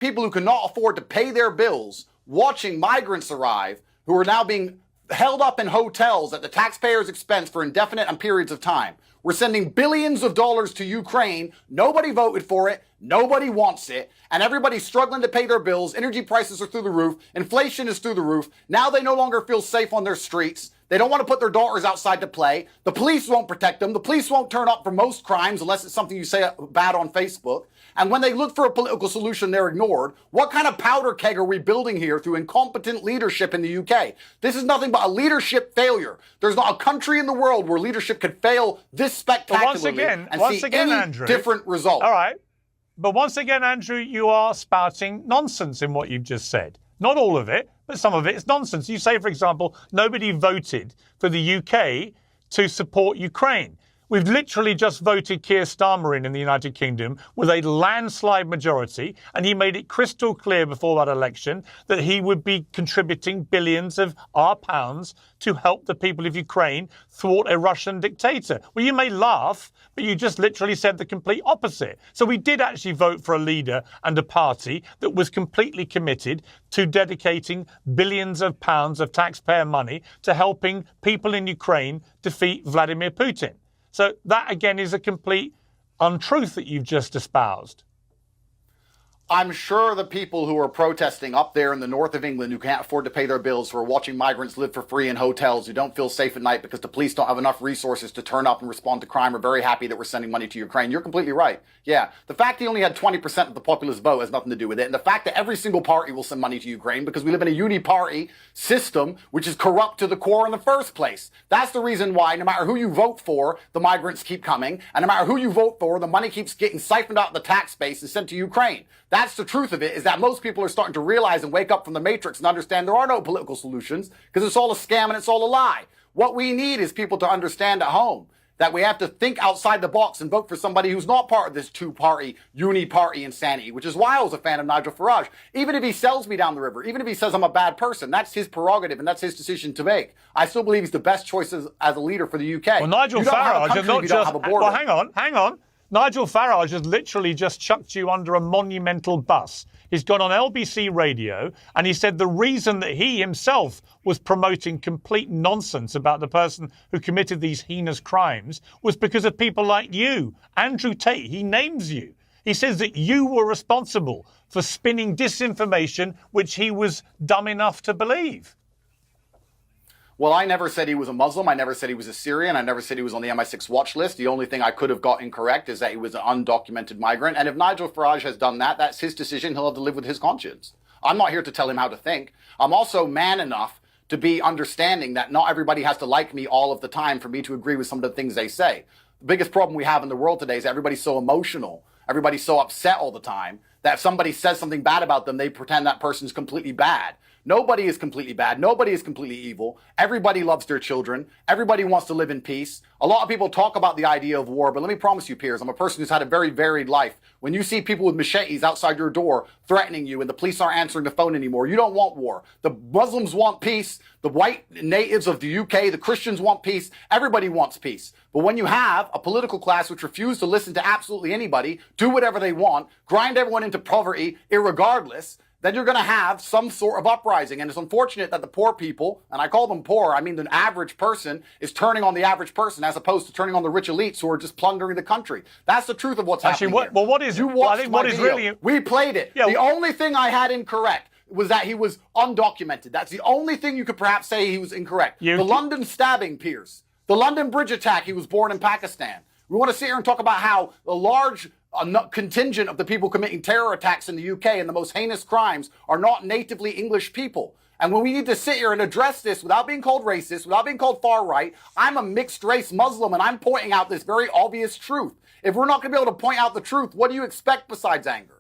people who cannot afford to pay their bills watching migrants arrive who are now being held up in hotels at the taxpayers' expense for indefinite periods of time. We're sending billions of dollars to Ukraine. Nobody voted for it. Nobody wants it. And everybody's struggling to pay their bills. Energy prices are through the roof. Inflation is through the roof. Now they no longer feel safe on their streets. They don't want to put their daughters outside to play. The police won't protect them. The police won't turn up for most crimes unless it's something you say bad on Facebook. And when they look for a political solution, they're ignored. What kind of powder keg are we building here through incompetent leadership in the UK? This is nothing but a leadership failure. There's not a country in the world where leadership could fail this spectacularly Andrew, different result. All right. But once again, Andrew, you are spouting nonsense in what you've just said. Not all of it, but some of it is nonsense. You say, for example, nobody voted for the UK to support Ukraine. We've literally just voted Keir Starmer in the United Kingdom with a landslide majority, and he made it crystal clear before that election that he would be contributing billions of our pounds to help the people of Ukraine thwart a Russian dictator. Well, you may laugh, but you just literally said the complete opposite. So we did actually vote for a leader and a party that was completely committed to dedicating billions of pounds of taxpayer money to helping people in Ukraine defeat Vladimir Putin. So that, again, is a complete untruth that you've just espoused. I'm sure the people who are protesting up there in the north of England who can't afford to pay their bills, who are watching migrants live for free in hotels, who don't feel safe at night because the police don't have enough resources to turn up and respond to crime, are very happy that we're sending money to Ukraine. You're completely right. Yeah, the fact he only had 20% of the populist vote has nothing to do with it. And the fact that every single party will send money to Ukraine because we live in a uni-party system which is corrupt to the core in the first place. That's the reason why no matter who you vote for, the migrants keep coming. And no matter who you vote for, the money keeps getting siphoned out of the tax base and sent to Ukraine. That's the truth of it, is that most people are starting to realize and wake up from the matrix and understand there are no political solutions because it's all a scam and it's all a lie. What we need is people to understand at home that we have to think outside the box and vote for somebody who's not part of this two-party, uni-party insanity, which is why I was a fan of Nigel Farage. Even if he sells me down the river, even if he says I'm a bad person, that's his prerogative and that's his decision to make. I still believe he's the best choice as a leader for the UK. Well, Nigel Farage is not just... Well, hang on. Nigel Farage has literally just chucked you under a monumental bus. He's gone on LBC radio and he said the reason that he himself was promoting complete nonsense about the person who committed these heinous crimes was because of people like you. Andrew Tate, he names you. He says that you were responsible for spinning disinformation which he was dumb enough to believe. Well, I never said he was a Muslim. I never said he was a Syrian. I never said he was on the MI6 watch list. The only thing I could have got incorrect is that he was an undocumented migrant. And if Nigel Farage has done that, that's his decision. He'll have to live with his conscience. I'm not here to tell him how to think. I'm also man enough to be understanding that not everybody has to like me all of the time for me to agree with some of the things they say. The biggest problem we have in the world today is everybody's so emotional. Everybody's so upset all the time that if somebody says something bad about them, they pretend that person's completely bad. Nobody is completely bad. Nobody is completely evil. Everybody loves their children. Everybody wants to live in peace. A lot of people talk about the idea of war, but let me promise you, Piers, I'm a person who's had a very varied life. When you see people with machetes outside your door threatening you and the police aren't answering the phone anymore, you don't want war. The Muslims want peace. The white natives of the UK, the Christians want peace. Everybody wants peace. But when you have a political class which refuse to listen to absolutely anybody, do whatever they want, grind everyone into poverty irregardless, then you're going to have some sort of uprising. And it's unfortunate that the poor people, and I call them poor, I mean the average person, is turning on the average person as opposed to turning on the rich elites who are just plundering the country. That's the truth of what's happening here. Well, what is... You watched my video. We played it. Yeah, the only thing I had incorrect was that he was undocumented. That's the only thing you could perhaps say he was incorrect. The London stabbing, Piers. The London bridge attack, he was born in Pakistan. We want to sit here and talk about how a large contingent of the people committing terror attacks in the UK and the most heinous crimes are not natively English people. And when we need to sit here and address this without being called racist, without being called far right, I'm a mixed race Muslim and I'm pointing out this very obvious truth. If we're not going to be able to point out the truth, what do you expect besides anger?